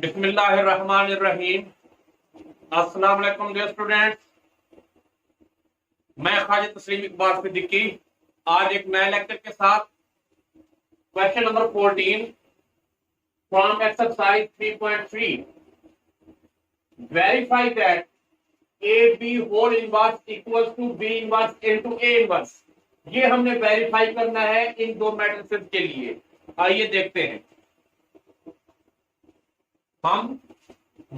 बिस्मिल्लाहिर्रहमानिर्रहीम। अस्सलाम वालेकुम डियर स्टूडेंट्स, मैं खालिद तस्लीम इकबाल सिद्दीकी आज एक नए लेक्चर के साथ question number 14 from exercise 3.3 verify that A B whole inverse equals to B inverse into A inverse. ये हमने वेरीफाई करना है इन दो मैट्रिसेस के लिए। आइए देखते हैं। हम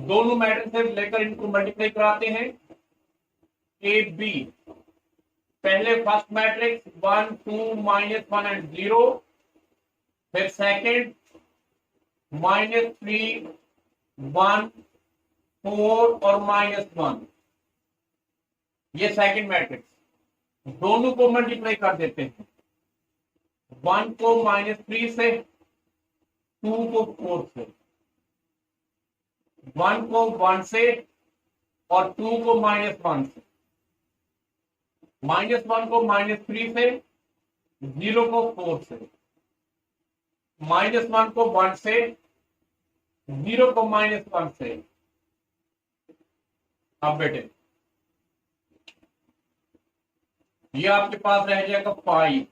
दोनों मैट्रिसेस लेकर इनको मल्टीप्लाई कराते हैं। ए बी, पहले फर्स्ट मैट्रिक्स 1 2 -1 एंड 0, फिर सेकंड -3 1 4 और -1। ये सेकंड मैट्रिक्स। दोनों को मल्टीप्लाई कर देते हैं। 1 को -3 से, 2 को 4 से, 1 को 1 से और 2 को -1 से, -1 को -3 से, 0 को 4 से, -1 को 1 से, 0 को -1 से। अब बेटे ये आपके पास रह जाएगा 5,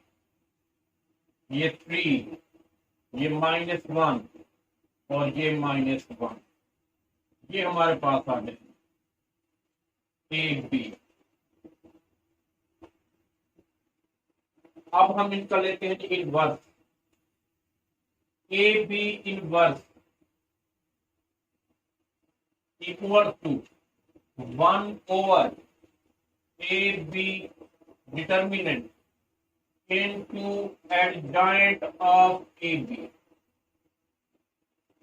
ये 3, ये -1 और ये -1। ये हमारे पास आ गए ए बी। अब हम इनका लेते हैं inverse. A B inverse equal to 1 over A B determinant into adjoint of A B.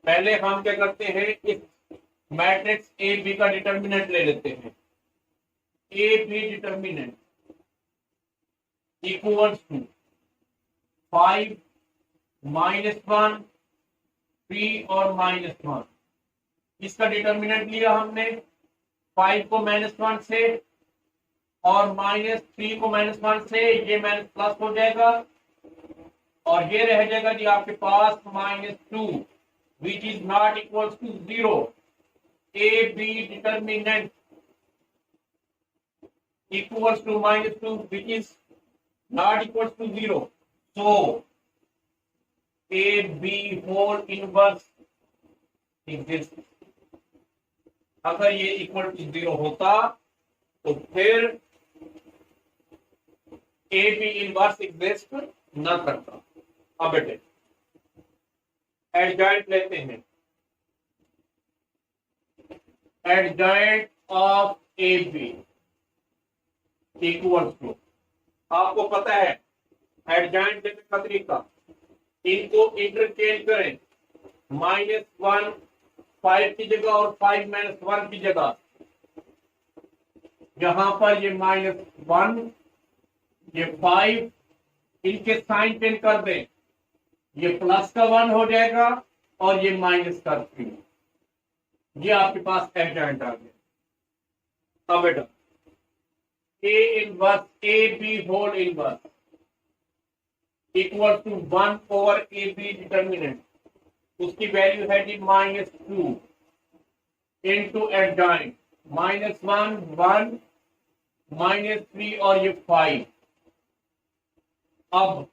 पहले हम क्या करते हैं, इस मैट्रिक्स ए बी का डिटर्मिनेंट ले लेते हैं। A B determinant equals to 5 -1 3 और -1। इसका डिटर्मिनेंट लिया हमने 5 को -1 से और -3 को -1 से, ये माइनस प्लस हो जाएगा और ये रह जाएगा जी आपके पास -2 which is not equals to 0। A B determinant equals to -2 which is not equals to 0. So A B whole inverse exists. अगर ये इक्वल टू 0 होता तो फिर ए बी इनवर्स एग्जिस्ट न करता। अब बेटे एडजॉइंट लेते हैं। Adjoint of A B equals to, आपको पता है एडजॉइंट लेने का तरीका, इनको इंटरचेंज करें। -1 5 की जगह और 5 -1 की जगह। यहां पर ये -1 ये 5, इनके साइन चेंज कर दें, ये प्लस का 1 हो जाएगा और ये माइनस का 3। ये आपके पास एडजॉइंट आ गया। अब बेटा A inverse A B whole inverse equal to 1 over A B determinant, उसकी वैल्यू है जी -2 into adjoint -1 1 -3 और ये 5। अब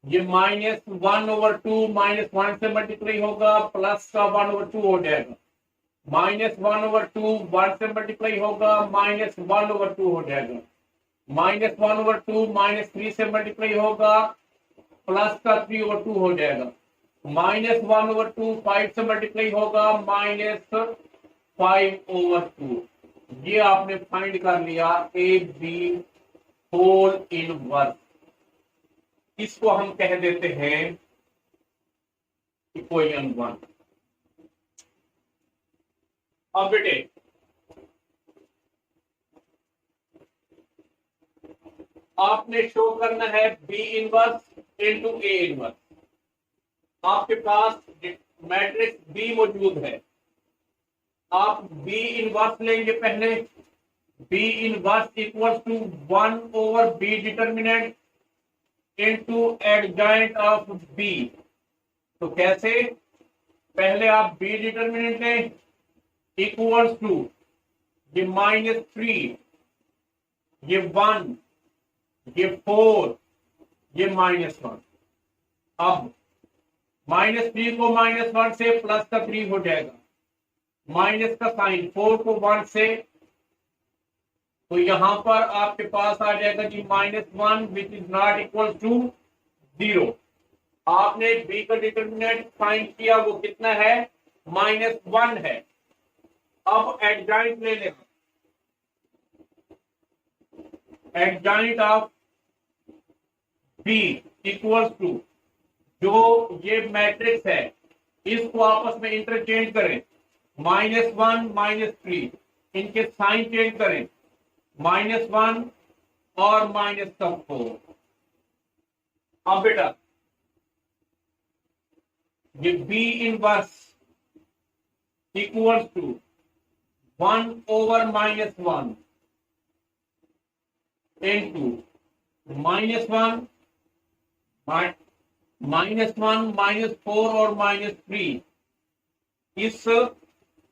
ये -1/2 -1 से मल्टीप्लाई होगा, प्लस का 1/2 हो जाएगा। -1/2 1 से मल्टीप्लाई होगा, -1/2 हो जाएगा। -1/2 -3 से मल्टीप्लाई होगा, प्लस का 3/2 हो जाएगा। -1/2 5 से मल्टीप्लाई होगा, -5/2। ये आपने फाइंड कर लिया ए बी होल इनवर्स। इसको हम कह देते हैं इक्वेशन 1। अब बेटे आपने शो करना है B inverse into A inverse. आपके पास मैट्रिक्स बी मौजूद है, आप बी इनवर्स लेंगे। पहले B inverse equals to 1 over B determinant into adjoint of B. तो कैसे, पहले आप बी डिटर्मिनेंट लें, इक्वल्स टू ये -3, ये 1, ये 4, ये -1। अब -3 को -1 से प्लस का 3 हो जाएगा, माइनस का साइन 4 को 1 से, तो यहां पर आपके पास आ जाएगा जी -1 which is not equal to 0। आपने बी का डिटर्मिनेंट फाइंड किया, वो कितना है, -1 है। अब एडजॉइंट ले लेना, adjoint of B equals to, जो ये मैट्रिक्स है इसको आपस में इंटरचेंज करें, -1 -3, इनके साइन चेंज करें, -1 और -4। अब बेटा ये B inverse equals to 1/-1 into -1 -4 और -3। इस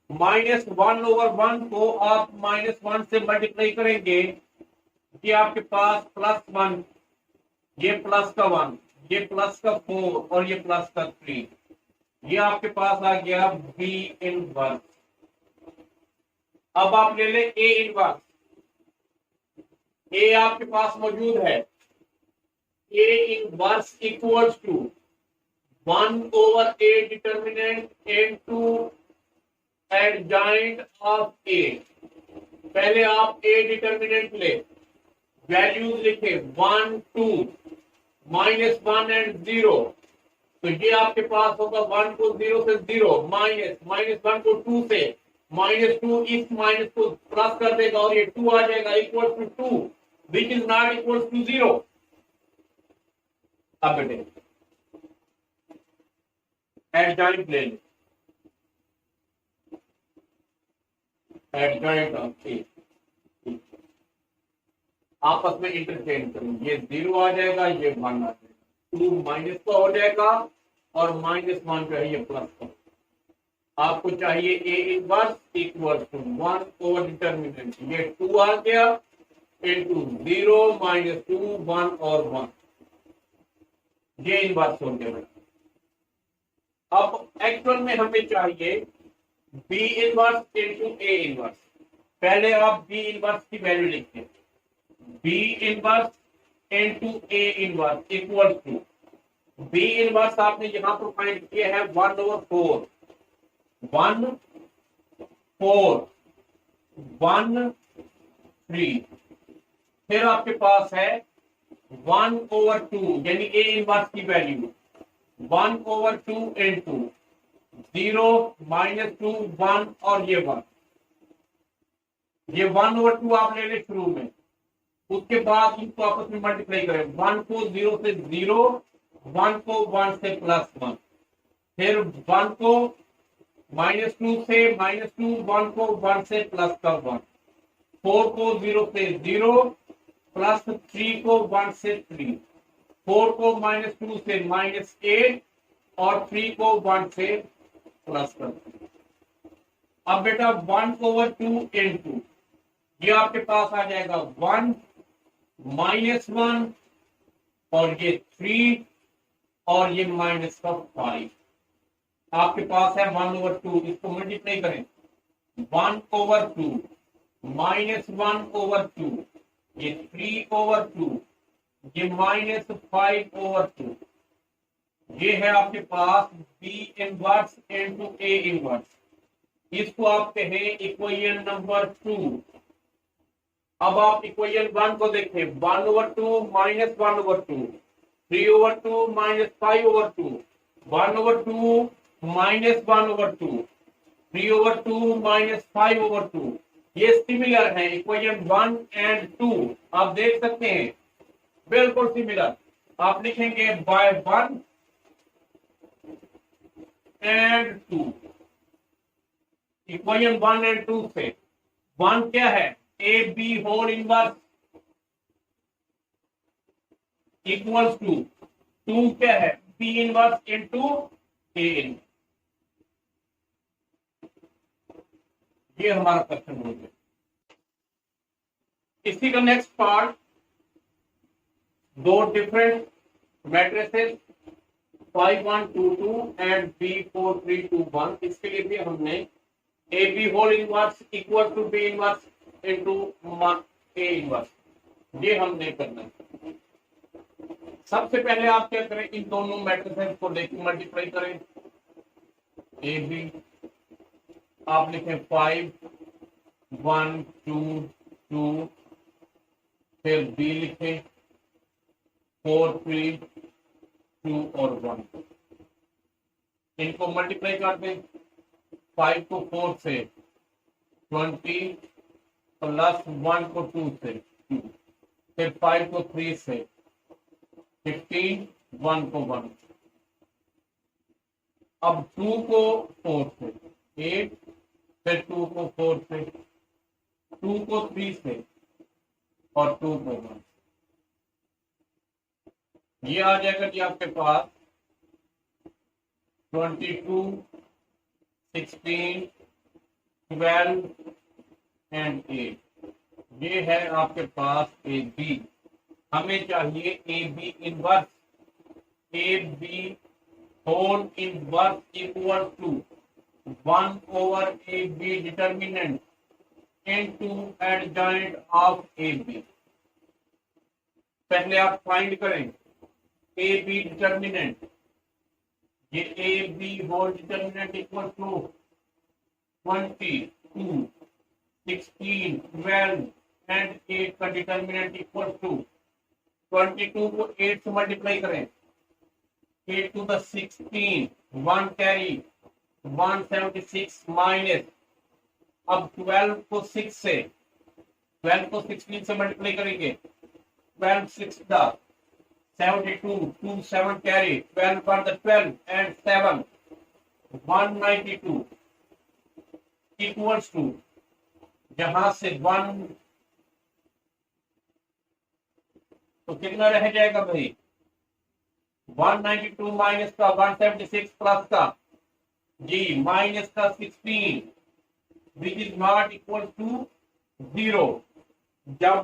-1/1 को आप -1 से मल्टीप्लाई करेंगे, ये आपके पास +1, ये प्लस का 1, ये प्लस का 4 और ये प्लस का 3, ये आपके पास आ गया बी इनवर्स। अब आप ले लें ए इनवर्स, ए आपके पास मौजूद है, A inverse equals to 1/a determinant into adjoint of A. पहले आप ए डिटर्मिनेंट ले, वैल्यूज लिखे 1 2 -1 एंड 0, तो ये आपके पास होगा 1 को 0 से 0, -1 को 2 से, -2 इस माइनस को प्लस कर देगा और ये 2 आ जाएगा equal to 2 which is not equal to 0। अब बेटे एडजॉइंट ले लें, एडजॉइंट ऑफ ए आपस में इंटरचेंज करेंगे, ये 0 आ जाएगा, ये 1 आ जाएगा, 2 माइनस का हो जाएगा और -1 जो है ये प्लस का। आपको चाहिए A inverse equal to 1 determinant, ये 2 आ गया इंटू 0 -2 1 और 1, ये इनवर्स हो गया। अब एक्चुअल में हमें चाहिए B inverse into A inverse. पहले आप बी इनवर्स की वैल्यू लिखते, B inverse into A inverse equal to, B inverse आपने यहां पर फाइंड किया है 1/4, 1 4 1 3, फिर आपके पास है 1/2 यानी ए इनवर्स की वैल्यू 1/2 इंटू 0 -2 1 और ये 1, ये 1/2 आप ले ले शुरू में, उसके बाद इनको आपस में मल्टीप्लाई करें, 1 को 0 से 0, 1 को 1 से +1, फिर 1 को -2 से -2, 1 को 1 से प्लस का 1, 4 को 0 से 0, +3 को 1 से 3, 4 को -2 से -8 और 3 को 1 से प्लस कर। अब बेटा 1/2 इंटू, ये आपके पास आ जाएगा 1 -1 और ये 3 और ये -5, आपके पास है 1/2, इसको मल्टीप्लाई करें, 1/2 -1/2, ये 3/2, ये -5/2, ये है आपके पास B inverse into A inverse. इसको आप कहें इक्वेशन नंबर 2। अब आप इक्वेशन 1 को देखें, 1/2 -1/2, 3/2 -5/2, 1/2 -1/2, 3/2 -5/2, ये सिमिलर है इक्वेशन 1 एंड 2, आप देख सकते हैं बिल्कुल सिमिलर। आप लिखेंगे बाय 1 एंड 2, इक्वेशन 1 एंड 2 से 1 क्या है, A B whole inverse equals to 2 क्या है, B inverse into A inverse. ये हमारा क्वेश्चन हो गया। इसी का नेक्स्ट पार्ट, दो डिफरेंट मैट्रिसेस 5-1-2-2 एंड B4-3-2-1, इसके लिए भी हमने A B whole inverse equal to B inverse into A inverse, ये हमने करना है। सबसे पहले आप क्या करें, इन दोनों मैट्रिसेस को लेकर मल्टीप्लाई करें। ए बी आप लिखें 5-1-2-2, फिर बी लिखें 4-3-2 और 1, इनको मल्टीप्लाई कर दें। 5 को 4 से 20 प्लस 1 को 2 से 2, फिर 5 को 3 से 15, 1 को 1, अब 2 को 4 से 8, फिर 2 को 4 से, 2 को 3 से और 2 को 1, ये आ जाएगा जी आपके पास 22, 16, 12 एंड 8, ये है आपके पास ए बी। हमें चाहिए A B inverse, A B whole inverse equal to 1 over A B determinant into adjoint of A B. पहले आप फाइंड करें ए बी डिटर्मिनेंट, ये A B whole determinant equal to 22, 16, 12 and 8 का determinant equal to 22 को 8 से multiply करें, 8 to the 16, 1 carry 176 minus, अब 12 को 6 से, 12 को 16 से मल्टीप्लाई करेंगे, 12 6 का 72, 2 7 carry 12 for the 12 and 7 192 equals to, जहां से 1 तो कितना रह जाएगा भाई, 192 माइनस का 176 प्लस का जी माइनस का 16 which is not equal to 0। जब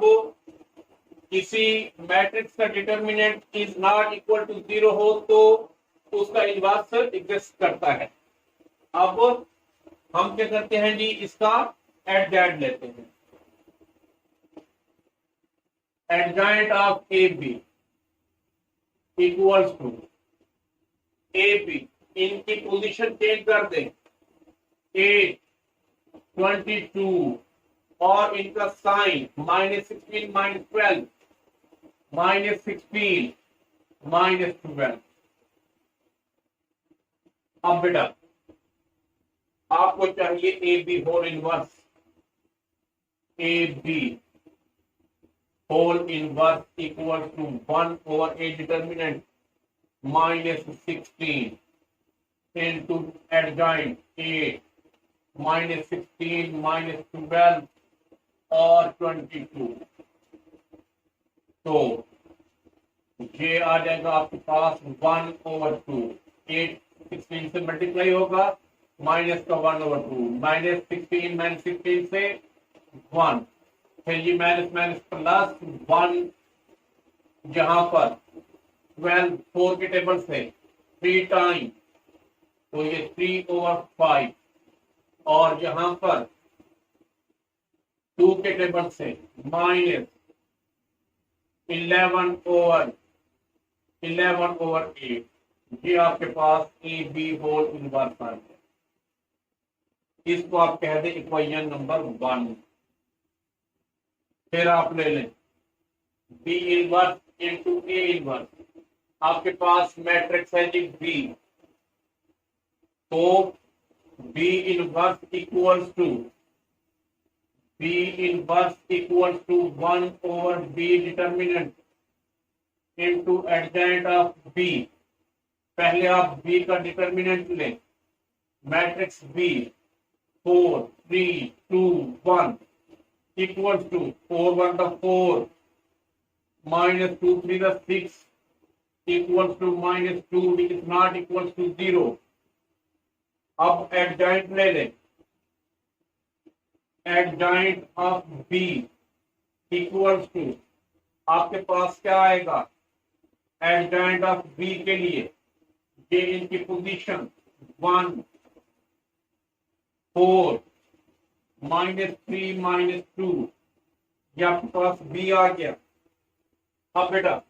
किसी मैट्रिक्स का determinant is not equal to 0 हो तो उसका इनवर्स एग्जिस्ट करता है। अब हम क्या करते हैं जी, इसका एडजॉइंट लेते हैं। Adjoint of A B equals to A B, इनकी पोजीशन चेंज कर दें, 8, 22 और इनका साइन -16 -12 -16 -12। अब बेटा आपको चाहिए A B whole inverse, A B whole inverse equal to 1 over A determinant -16 into adjoint 8 -16 -12 और 22। तो ये आ जाएगा आपके पास 1/2, 8 16 से मल्टीप्लाई होगा, माइनस का 1/2, -16 से 1, फिर ये माइनस माइनस प्लस 1, जहां पर 12 4 के टेबल से 3 टाइम, तो ये 3/5, और यहां पर 2 के टेबल से -11/8, ये आपके पास ए बी होल इनवर्स आ गया। इसको आप कह दें इक्वेशन नंबर 1। फिर आप ले लें B inverse into A inverse, आपके पास मैट्रिक्स है जी बी, तो B inverse equals to 1 over B determinant into adjoint of B. पहले आप बी का डिटर्मिनेंट लें, matrix B 4 3 2 1 equals to 4 1 the 4 minus 2 3 the 6 equals to -2, which is not equals to 0। अब एडजॉइंट ले लें, adjoint of B equals to, आपके पास क्या आएगा एडजॉइंट ऑफ बी के लिए, ये इनकी पोजीशन 1 4 -3 -2, ये आपके पास बी आ गया। अब बेटा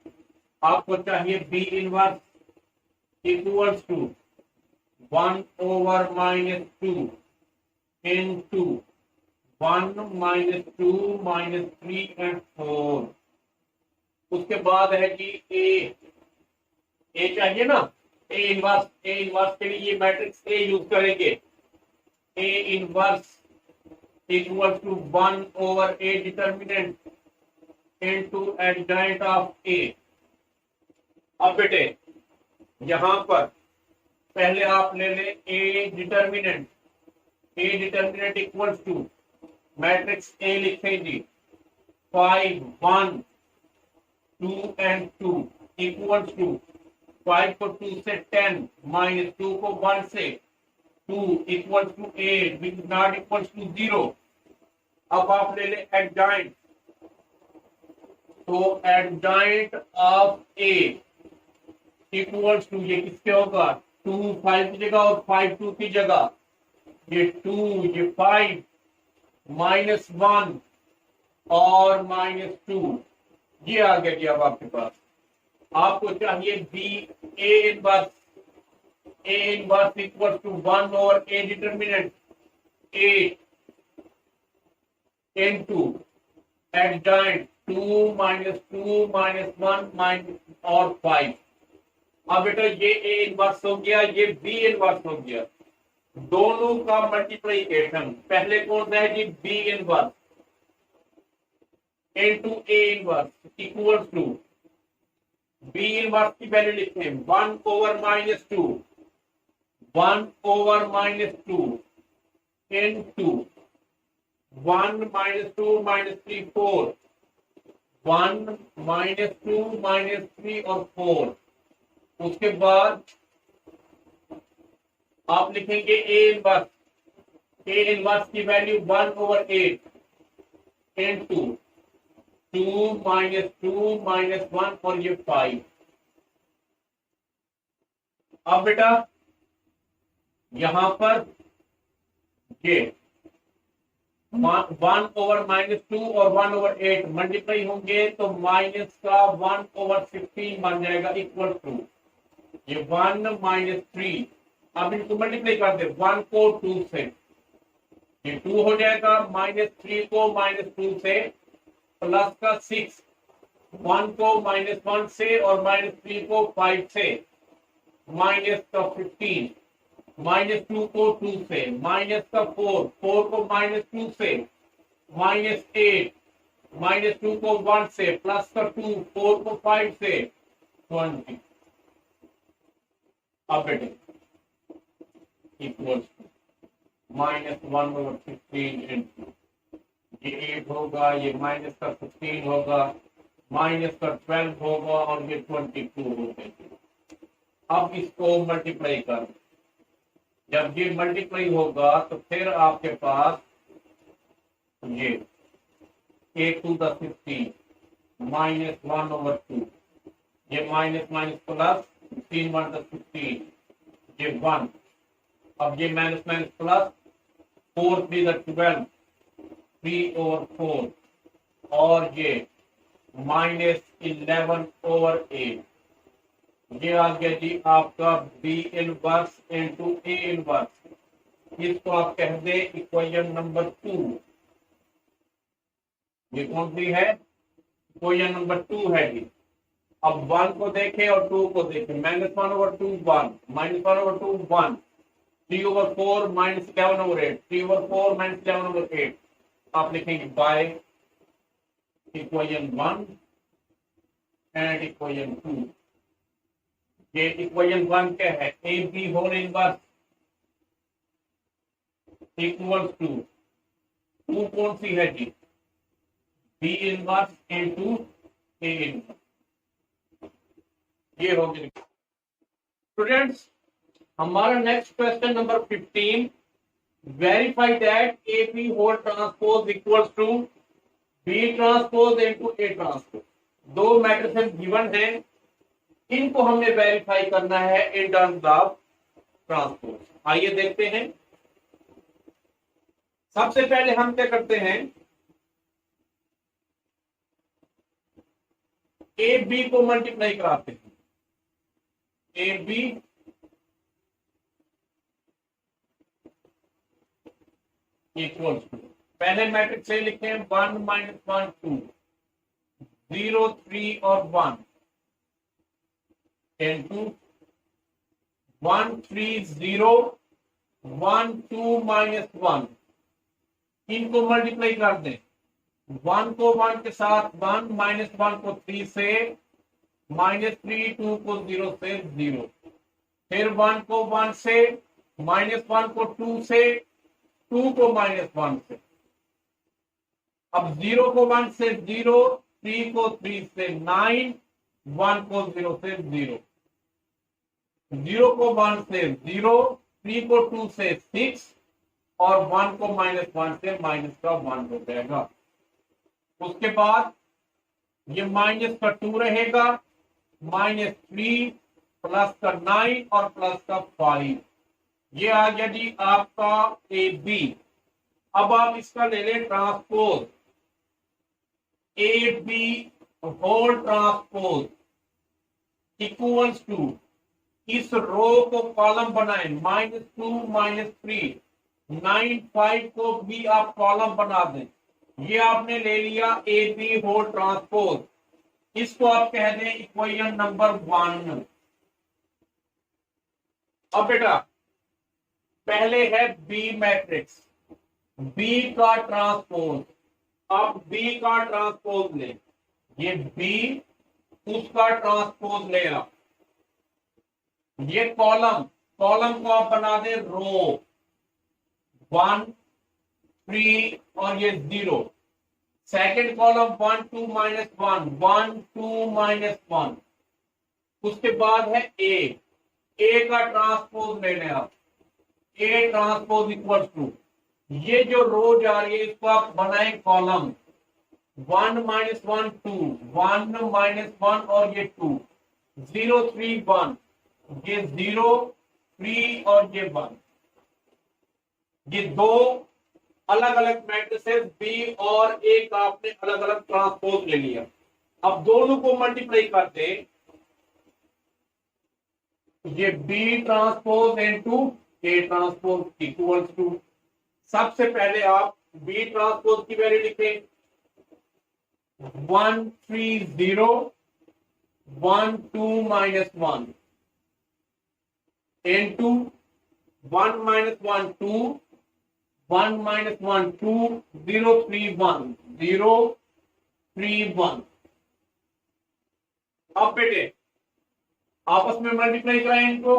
आपको चाहिए B inverse equals to 1 over -2 into 1 -2 -3 and 4। उसके बाद है जी ए चाहिए ना, ए इनवर्स के लिए ये मैट्रिक्स ए यूज करेंगे। A inverse equal to 1 over A determinant into adjoint of A. अब बेटे यहां पर पहले आप ले ले A determinant equal to matrix A लिखेंगे 5 1 2 and 2 इक्वल टू 5 को 2 से 10 माइनस 2 को 1 से 2 equal to 8 which is not equal to 0। अब आप ले ले एडजॉइंट, तो adjoint of A equal to ये किसके होगा 2 5 की जगह और 5 2 की जगह, ये 2 ये 5 -1 और -2, ये आ गया जी। अब आपके पास आपको चाहिए B A inverse equal to 1 over A determinant 8 into adjoint 2 -2 -1 और 5। अब बेटा ये ए इनवर्स हो गया, ये बी इनवर्स हो गया, दोनों का मल्टीप्लिकेशन। पहले कौन सा है जी B inverse into A inverse equal to B inverse की वैल्यू लिखते हैं 1 ओवर -2 1 ओवर -2 इनटू 1 -2 -3 4 1 -2 -3 और 4। उसके बाद आप लिखेंगे ए इनवर्स की वैल्यू 1 ओवर 8 इनटू 2 -2 -1 और ये 5। अब बेटा यहां पर ये 1 ओवर -2 और 1 ओवर 8 मल्टीप्लाई होंगे तो माइनस का 1 ओवर 16 बन जाएगा इक्वल टू ये 1 -3। अब इनको मल्टीप्लाई कर दे 1 को 2 से, ये 2 हो जाएगा, -3 को -2 से, प्लस का 6 1 को -1 से और -3 को 5 से, माइनस का 15 -2 को 2 से, माइनस का 4 को -2 से, -8 -2 को 1 से, प्लस का 2 4 को 5 से 20। अब बेटे इक्वल्स -1 ओवर 16 इनटू ये 8 होगा, ये माइनस का 15 होगा, माइनस का 12 होगा और ये 22 होगा। अब इसको मल्टीप्लाई कर, जब ये मल्टीप्लाई होगा तो फिर आपके पास ये a to the 15 -1 over 2, ये माइनस माइनस प्लस 16 1 the 16, ये 1। अब ये minus minus plus 4 3 the 12 3 over 4 और ये -11 over 8। ये आ गया जी आपका B inverse into A inverse. इसको आप कह दे इक्वेशन नंबर 2। ये कौन सी है इक्वेशन नंबर 2 है जी। अब 1 को देखें और 2 को देखें, -1 over 2 1 -1 over 2 1 3 over 4 -11 over 8 3 over 4 -11 over 8। आप लिखेंगे बाय इक्वेशन 1 एंड इक्वेशन 2। ये इक्वेशन 1 क्या है A B whole inverse equals to 2 कौन सी है जी B inverse into A inverse. ये हो गया स्टूडेंट्स। हमारा next question number 15 verify that AB whole transpose equals to B transpose into A transpose। दो मैट्रिसेस गिवन है, इनको हमने वेरीफाई करना है इन टर्म्स ऑफ ट्रांसपोज। आइए देखते हैं। सबसे पहले हम क्या करते हैं, ए बी को मल्टीप्लाई कराते हैं। ए बी इक्वल्स टू, पहले मैट्रिक्स से लिखे 1 -1 2 0 3 और 1 into 1 3 0 1 2 -1, इनको मल्टीप्लाई कर दें। 1 को 1 के साथ 1, -1 को 3 से, -3 2 को 0 से 0, फिर 1 को 1 से, -1 को 2 से, 2 को -1 से, अब 0 को 1 से 0, 3 को 3 से 9, 1 को 0 से 0, 0 को 1 से 0, 3 को 2 से 6 और 1 को -1 से माइनस का 1 हो जाएगा। उसके बाद ये माइनस का 2 रहेगा, -3 प्लस का 9 और प्लस का 5, ये आ गया जी आपका ए बी। अब आप इसका ले लें transpose, A B whole transpose equals to, इस रो को कॉलम बनाएं, -2 -3 9 5 को भी आप कॉलम बना दें। ये आपने ले लिया ए बी होल ट्रांसपोज, इसको आप कह दें इक्वेशन नंबर 1। अब बेटा पहले है बी मैट्रिक्स, बी का ट्रांसपोज, अब बी का ट्रांसपोज ले, ये बी उसका ट्रांसपोज ले आप, ये कॉलम, कॉलम को आप बना दे रो 1 3 और ये 0, सेकेंड कॉलम 1 2 -1 1 2 -1, उसके बाद है ए का ट्रांसपोज ले लें आप, ए ट्रांसपोज इक्वल टू, ये जो रो जा रही है इसको आप बनाए कॉलम 1 -1 2 1 -1 और ये 2 0 3 1, ये 0 3 और ये 1, ये दो अलग अलग मैट्रिसेस बी और ए का आपने अलग अलग ट्रांसपोज ले लिया। अब दोनों को मल्टीप्लाई करते, ये B transpose into A transpose equals to, सबसे पहले आप बी ट्रांसपोज की वैल्यू लिखें 1 3 0 1 2 -1 इनटू 1 -1 2 1 -1 2 0 3 1 0 3 1। अब बेटे आपस में मल्टीप्लाई कराएं इनको,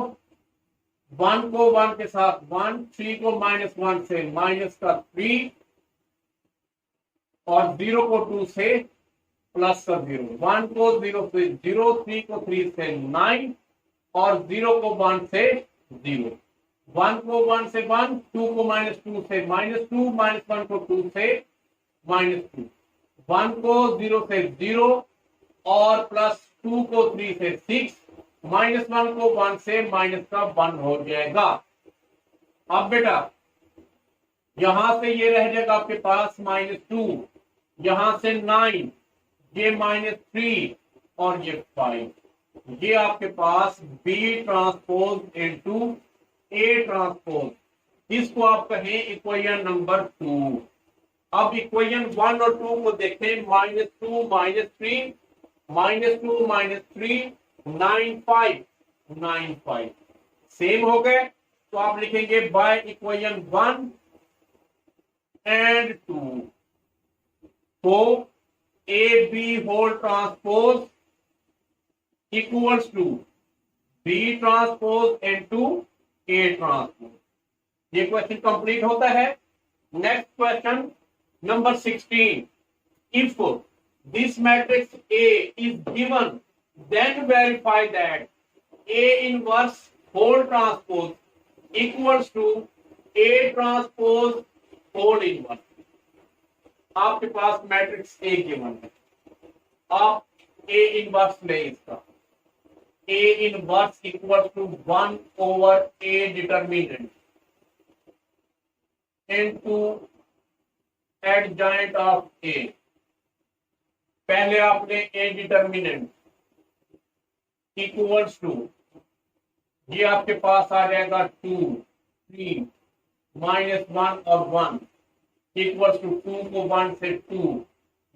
1 को 1 के साथ 1, 3 को -1 से माइनस का 3 और 0 को 2 से प्लस का 0, 1 को 0 से 0, 3 को 3 से 9 और 0 को 1 से 0, 1 को 1 से 1, 2 को -2 से -2, -1 को 2 से -2, 1 को 0 से 0 और प्लस 2 को 3 से 6, -1 को 1 से माइनस का 1 हो जाएगा। अब बेटा यहां से ये रह जाएगा आपके पास -2, यहां से 9, ये -3 और ये 5, ये आपके पास B transpose into A transpose, इसको आप कहें इक्वेशन नंबर 2। अब इक्वेशन 1 और 2 को देखें, -2 -3 -2 -3 9 5 9 5 सेम हो गए, तो आप लिखेंगे बाय इक्वेशन 1 एंड 2, तो A B whole transpose equals to B transpose into A transpose. ये क्वेश्चन कंप्लीट होता है। Next question number 16, if this matrix A is given then verify that A inverse whole transpose equals to A transpose whole inverse, आपके पास matrix A given है, आप ए inverse ले इसका, A inverse equal to 1 over A determinant into adjoint of A. पहले आपने ए determinant equals to, ये आपके पास आ जाएगा 2 3 -1 और 1 इक्वल्स टू 2 को 1 से 2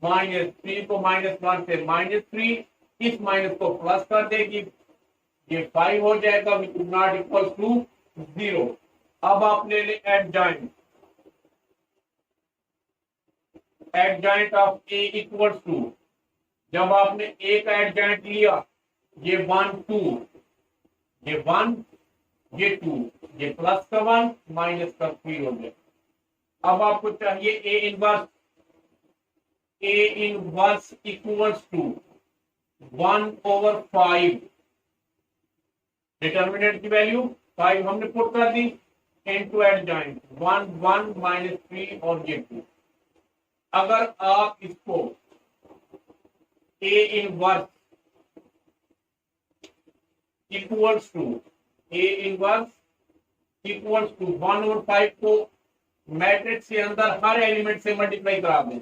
-3 को -1 से -3, इस माइनस को प्लस कर देगी, ये 5 हो जाएगा, which is not equal to 0। अब आप ले लें adjoint, adjoint of A equals to, जब आपने ए का एडजॉइंट लिया, ये 1 2, ये 1 ये 2, ये प्लस का 1 माइनस का 3 हो गया। अब आपको चाहिए A inverse, A inverse equals to 1 over 5, determinant की वैल्यू 5 हमने पुट कर दी, इनटू एडजॉइंट 1 1 -3 और ये 2। अगर आप इसको A inverse equals to, A inverse equals to 1 over 5 को मैट्रिक्स के अंदर हर एलिमेंट से मल्टीप्लाई करा दें,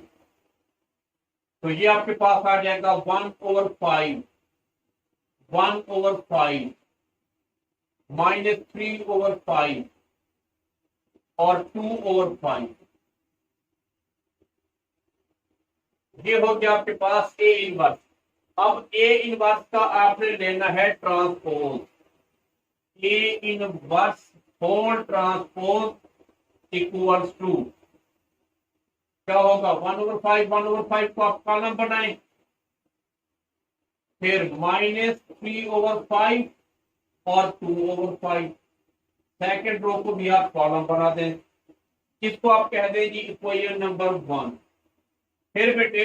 तो ये आपके पास आ जाएगा 1 ओवर 5 1 ओवर 5 -3 ओवर 5 और 2 ओवर 5। ये हो गया आपके पास ए इनवर्स। अब ए इनवर्स का आपने लेना है transpose, A inverse whole transpose equals to क्या होगा, 1 ओवर 5 को आप कॉलम बनाएं, फिर -3 ओवर 5 और 2 ओवर 5, सेकेंड रो को भी आप कॉलम बना दें, इसको आप कह दें जी इक्वेशन नंबर 1। फिर बेटे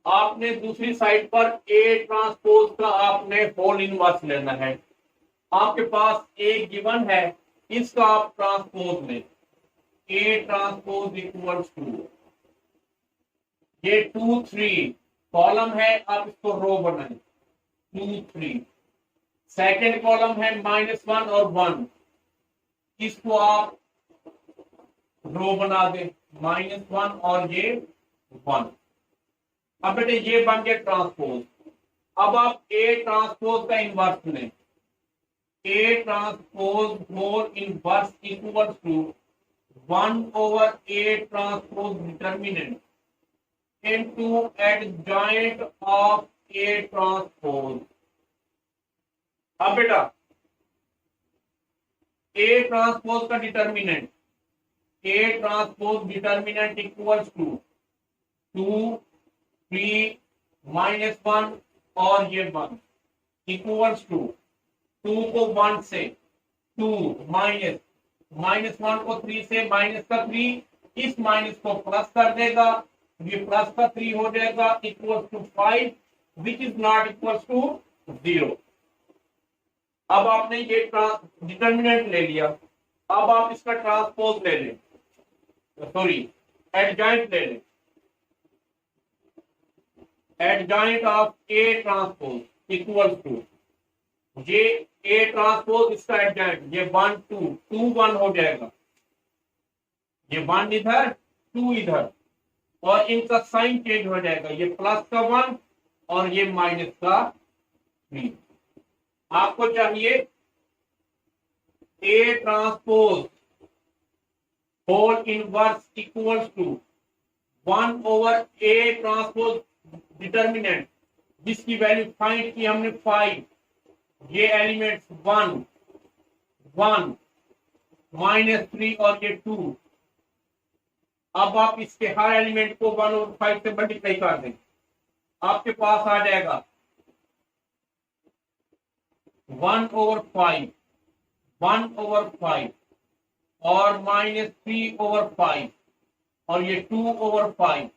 आपने दूसरी साइड पर ए ट्रांसपोज का आपने होल इनवर्स लेना है, आपके पास ए गिवन है, इसका आप ट्रांसपोज लें, ए ट्रांसपोज इक्वल्स टू, ये 2 3 कॉलम है, आप इसको रो बनाएं 2 3, सेकेंड कॉलम है -1 और 1, इसको आप रो बना दें -1 और ये 1। अब बेटे ये बन गया ट्रांसपोज। अब आप ए ट्रांसपोज का इनवर्स लें, A transpose whole inverse equals to 1 over A transpose determinant into adjoint of A transpose. अब बेटा ए ट्रांसपोज का determinant, A transpose determinant equals to 2 3 -1 और ये 1 इक्वल्स टू 2 को 1 से 2 -1 को 3 से माइनस का 3, इस माइनस को प्लस कर देगा, ये प्लस का 3 हो जाएगा equals to 5 which is not equals to 0। अब आपने ये डिटर्मिनेंट ले लिया, अब आप इसका ट्रांसपोज ले लें, सॉरी एडजॉइंट ले लें, adjoint of A transpose equals to, ये ए ट्रांसपोज इसका एडजॉइंट, ये 1 2 1 हो जाएगा, ये 1 इधर 2 इधर, और इनका साइन चेंज हो जाएगा, ये प्लस का 1 और ये माइनस का 3। आपको चाहिए A transpose whole inverse equals to 1 over A transpose determinant, जिसकी वैल्यू फाइंड की हमने 5, ये एलिमेंट्स 1 1 -3 और ये 2। अब आप इसके हर एलिमेंट को 1 ओवर 5 से मल्टीप्लाई कर दें, आपके पास आ जाएगा 1 ओवर 5 1 ओवर 5 और -3 ओवर 5 और ये 2 ओवर 5,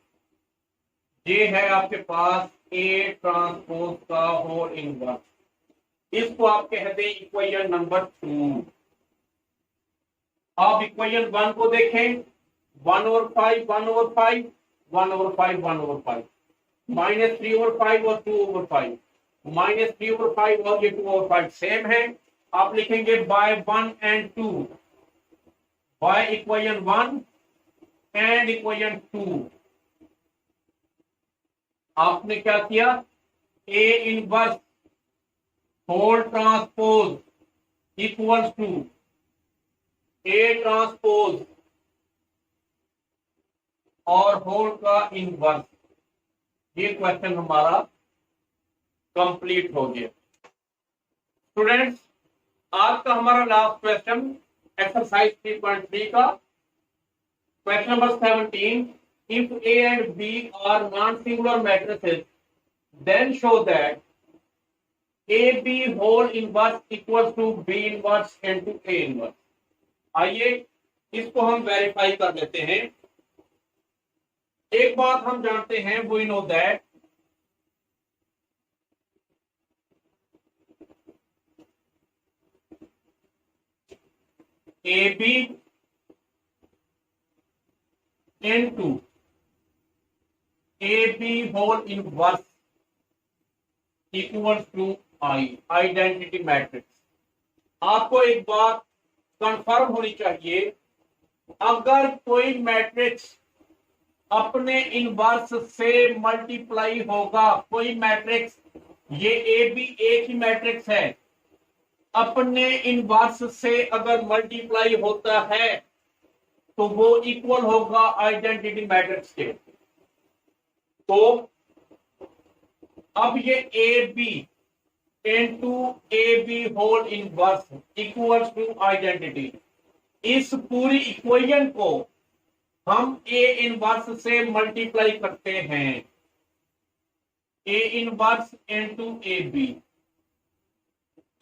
ये है आपके पास ए ट्रांसपोज का होल इनवर्स। इसको आप कहते हैं इक्वेशन नंबर 2। अब इक्वेशन 1 को देखें, 1/5, 1/5, 1/5, 1/5, -3/5 और 2/5, -3/5 और ये 2/5 सेम है। आप लिखेंगे by 1 and 2, by equation 1 and equation 2। आपने क्या किया, A inverse whole transpose equals to A transpose और होल का इनवर्स। ये क्वेश्चन हमारा कंप्लीट हो गया। स्टूडेंट्स, आज का हमारा लास्ट क्वेश्चन एक्सरसाइज 3.3 का question number 17। If A and B are non singular matrices then show that A B whole inverse equal to B inverse into A inverse. आइए इसको हम वेरीफाई कर लेते हैं। एक बात हम जानते हैं, we know that A B into A B whole inverse equal to I, identity matrix. आपको एक बात कंफर्म होनी चाहिए, अगर कोई मैट्रिक्स अपने इनवर्स से मल्टीप्लाई होगा, कोई मैट्रिक्स, ये ए बी एक ही मैट्रिक्स है, अपने इनवर्स से अगर मल्टीप्लाई होता है तो वो इक्वल होगा आइडेंटिटी मैट्रिक्स के। तो अब ये A B into A B whole inverse equals to identity, इस पूरी इक्वेशन को हम ए इनवर्स से मल्टीप्लाई करते हैं। A inverse into A B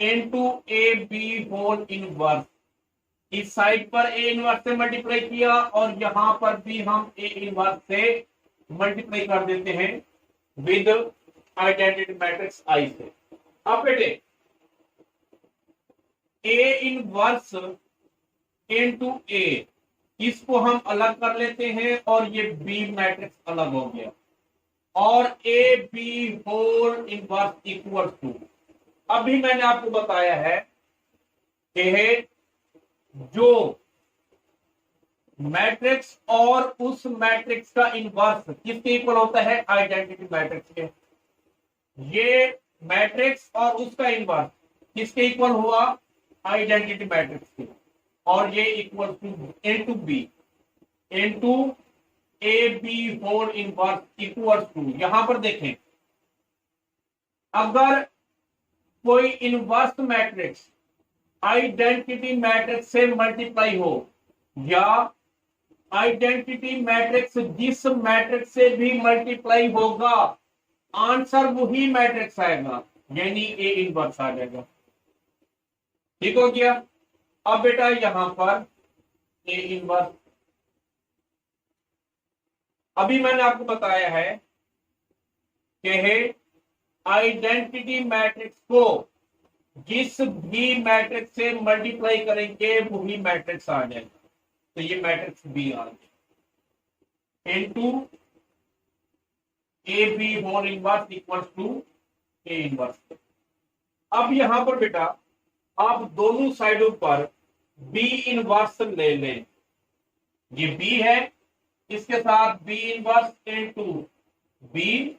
into A B whole inverse, इस साइड पर ए इनवर्स से मल्टीप्लाई किया और यहां पर भी हम ए इनवर्स से मल्टीप्लाई कर देते हैं विद आइडेंटिटी मैट्रिक्स आई से। अब बेटे ए इनवर्स इनटू ए, इसको हम अलग कर लेते हैं और ये बी मैट्रिक्स अलग हो गया, और A B whole inverse equal to, अभी मैंने आपको बताया है कि जो मैट्रिक्स और उस मैट्रिक्स का इनवर्स किसके इक्वल होता है, आइडेंटिटी मैट्रिक्स के। ये मैट्रिक्स और उसका इनवर्स किसके इक्वल हुआ, आइडेंटिटी मैट्रिक्स के, और ये equal to into B into A B whole inverse equal to, यहां पर देखें, अगर कोई इनवर्स मैट्रिक्स आइडेंटिटी मैट्रिक्स से मल्टीप्लाई हो, या आइडेंटिटी मैट्रिक्स जिस मैट्रिक्स से भी मल्टीप्लाई होगा आंसर वही मैट्रिक्स आएगा, यानी ए इनवर्स आ जाएगा। ठीक हो गया। अब बेटा यहां पर ए इनवर्स, अभी मैंने आपको बताया है कि आइडेंटिटी मैट्रिक्स को जिस भी मैट्रिक्स से मल्टीप्लाई करेंगे वही मैट्रिक्स आ जाएगा। तो ये मैट्रिक्स बी आ गया into A B whole inverse equal to A inverse. अब यहां पर बेटा आप दोनों साइडों पर बी इनवर्स ले लें, ये बी है, इसके साथ B inverse into B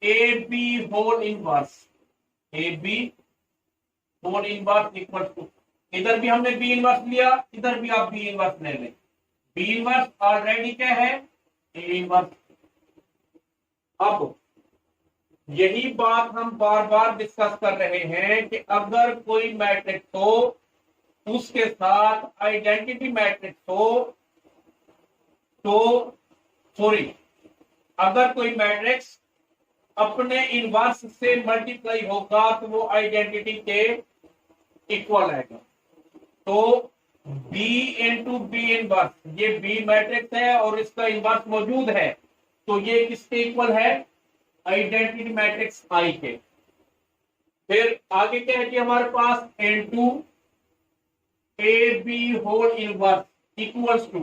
A B whole inverse, A B whole inverse equal to, इधर भी हमने बी इनवर्स लिया, इधर भी आप बी इनवर्स ले लें। बी इनवर्स ऑलरेडी क्या है, ए इनवर्स। अब यही बात हम बार बार डिस्कस कर रहे हैं कि अगर कोई मैट्रिक्स हो उसके साथ आइडेंटिटी मैट्रिक्स हो, तो सॉरी, अगर कोई मैट्रिक्स अपने इनवर्स से मल्टीप्लाई होगा तो वो आइडेंटिटी के इक्वल आएगा। तो B इंटू बी इनवर्स, ये B मैट्रिक्स है और इसका इनवर्स मौजूद है, तो ये किसके इक्वल है, आइडेंटिटी मैट्रिक्स I के। फिर आगे क्या है कि हमारे पास N2 A B whole inverse equals to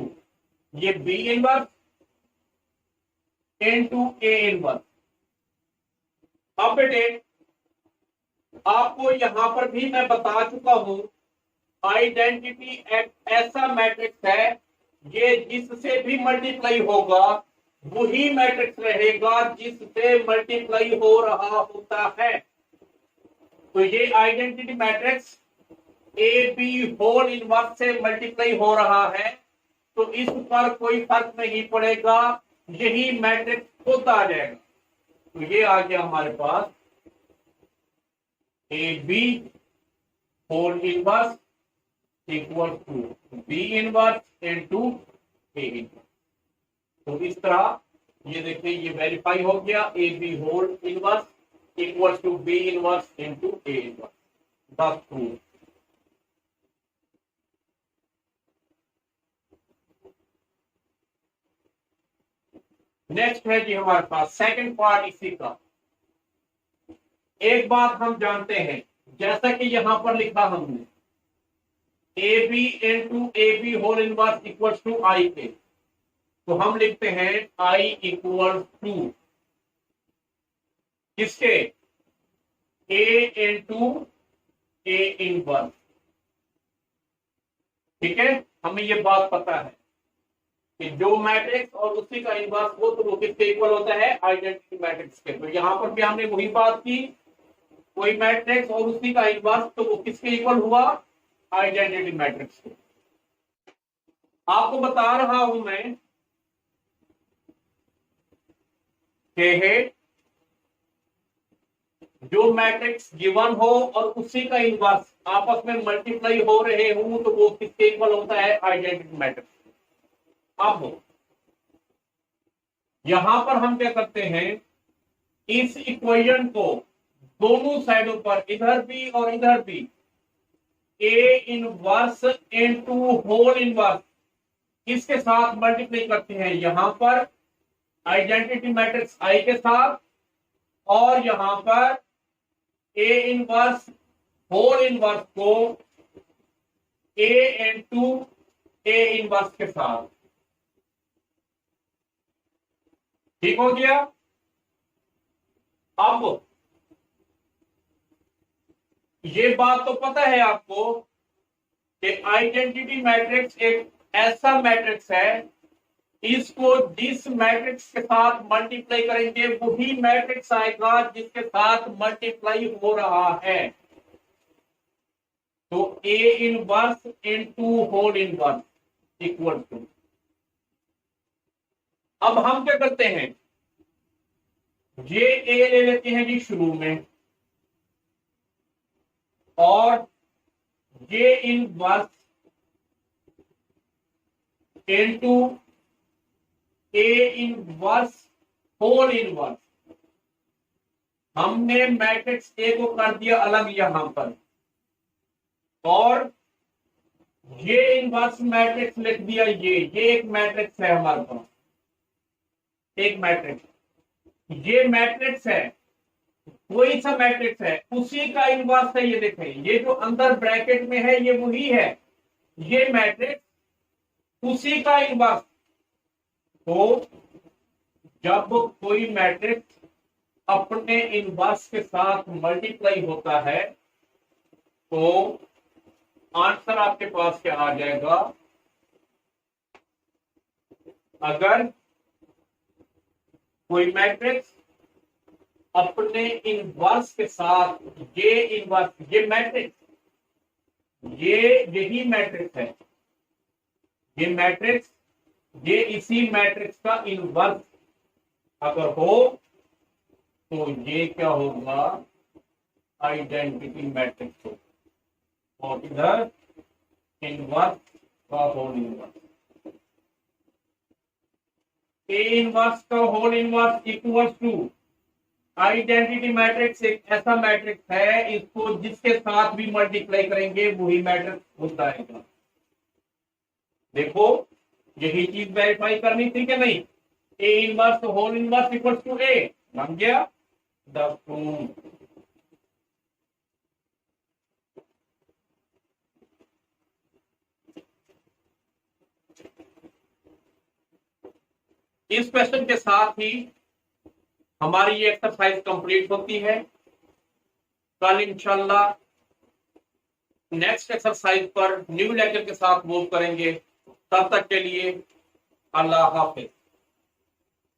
ये B inverse into A inverse. अब बेटे आपको यहां पर भी मैं बता चुका हूं, आइडेंटिटी एक ऐसा मैट्रिक्स है ये जिससे भी मल्टीप्लाई होगा वही मैट्रिक्स रहेगा जिससे मल्टीप्लाई हो रहा होता है। तो ये identity matrix A B whole inverse से मल्टीप्लाई हो रहा है तो इस पर कोई फर्क नहीं पड़ेगा, यही मैट्रिक्स खुद आ जाएगा। तो ये आ गया हमारे पास A B whole inverse equal to B inverse into A inverse. तो इस तरह ये देखिए ये वेरीफाई हो गया, A B whole inverse equal to B inverse into A inverse. Thus proof. Next है जी हमारे पास सेकंड पार्ट इसी का। एक बात हम जानते हैं, जैसा कि यहां पर लिखा हमने A B into A B whole inverse equal to I के, तो हम लिखते हैं आई इक्वल टू किसके ए इंटू ए इनवर्स। ठीक है, हमें ये बात पता है कि जो मैट्रिक्स और उसी का इनवर्स हो तो वो किसके इक्वल होता है, आइडेंटिटी मैट्रिक्स के। तो यहां पर भी हमने वही बात की, कोई मैट्रिक्स और उसी का इनवर्स तो वो किसके इक्वल हुआ, आइडेंटिटी मैट्रिक्स के। आपको बता रहा हूं मैं कि जो मैट्रिक्स गिवन हो और उसी का इनवर्स आपस में मल्टीप्लाई हो रहे हो तो वो किसके इक्वल होता है, आइडेंटिटी मैट्रिक्स। अब यहां पर हम क्या करते हैं, इस इक्वेशन को दोनों साइडों पर इधर भी और इधर भी A inverse into whole inverse किसके साथ मल्टीप्लाई करते हैं, यहां पर आइडेंटिटी मैट्रिक्स आई के साथ और यहां पर ए इनवर्स होल इनवर्स को ए इनटू ए इनवर्स के साथ। ठीक हो गया। अब ये बात तो पता है आपको कि आइडेंटिटी मैट्रिक्स एक ऐसा मैट्रिक्स है, इसको जिस मैट्रिक्स के साथ मल्टीप्लाई करेंगे वही मैट्रिक्स आएगा जिसके साथ मल्टीप्लाई हो रहा है। तो A inverse into whole inverse equal to, अब हम क्या करते हैं, ये ए ले लेते हैं जी शुरू में और ये inverse into A inverse whole inverse. हमने मैट्रिक्स ए को कर दिया अलग यहां पर और ये इनवर्स मैट्रिक्स लिख दिया, ये एक मैट्रिक्स है हमारे पास, एक मैट्रिक्स, ये मैट्रिक्स है, कोई सा मैट्रिक्स है उसी का इनवर्स है। ये देखें, ये जो अंदर ब्रैकेट में है ये वही है, ये मैट्रिक्स उसी का इनवर्स। तो जब कोई मैट्रिक्स अपने इनवर्स के साथ मल्टीप्लाई होता है तो आंसर आपके पास क्या आ जाएगा, अगर कोई मैट्रिक्स अपने इनवर्स के साथ ये इनवर्स, ये मैट्रिक्स, यही मैट्रिक्स है, ये मैट्रिक्स, ये इसी मैट्रिक्स का इनवर्स अगर हो तो ये क्या होगा, आइडेंटिटी मैट्रिक्स हो और इधर इनवर्स का होल इनवर्स। ए इनवर्स का whole inverse equal to identity matrix एक ऐसा मैट्रिक्स है, इसको जिसके साथ भी मल्टीप्लाई करेंगे वही मैट्रिक्स होता है। देखो यही चीज वेरीफाई करनी थी कि नहीं, A inverse whole inverse equal to A बन गया द प्रूफ। इस क्वेश्चन के साथ ही हमारी ये एक्सरसाइज कंप्लीट होती है। कल इंशाल्लाह नेक्स्ट एक्सरसाइज पर न्यू लेक्चर के साथ मूव करेंगे। तब तक के लिए अल्लाह हाफिज।